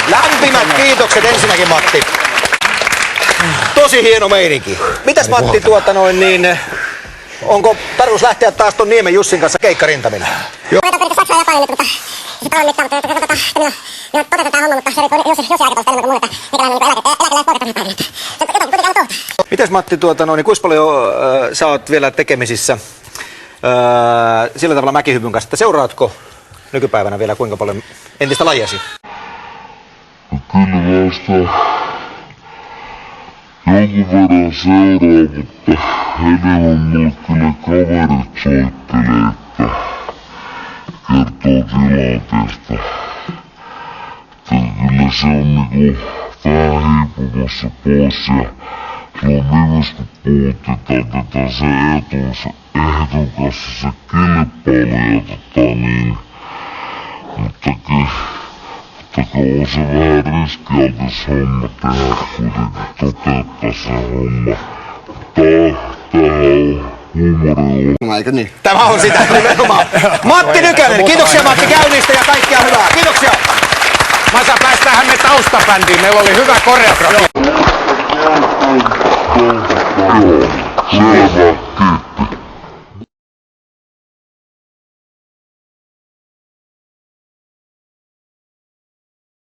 Lämpimät kiitokset ensinnäkin, Matti. Tosi hieno meininki. Mitäs Matti, onko tarkoitus lähteä taas ton Niemen Jussin kanssa keikkarintamina? Joo. Saksaa ja Japania nyt, mutta se talon mittaan, mutta toteutetaan tämä homma, mutta se Jussi aikataulusta enemmän kuin mun, että meikäläinen eläkeläispoika tosi päivänä. Jotain touhutaan. Mitäs Matti, kuinka paljon sä oot vielä tekemisissä sillä tavalla mäkihypyn kanssa, että seuraatko nykypäivänä vielä kuinka paljon entistä lajiasi? Kyllä vasta jonkun verran seuraa, mutta enemmän mulle kyllä kaverit soittelee, että kertoo tilanteesta. Kyllä se on vähän hiipumassa pois ja silloin viimeis kun puhutetaan tätä se ehdon kanssa se kilpailu ja mutta on se vähän riskialtis homma tehdä kuitenkin toteuttaa se homma. Tää on huumori. Eikö niin? Tämä on sitä nimenomaan. Matti Nykänen, kiitoksia Matti käynnistä ja kaikkea hyvää. Kiitoksia. Masa, päästään me taustabändiin. Meillä oli hyvä koreografia. Selvä.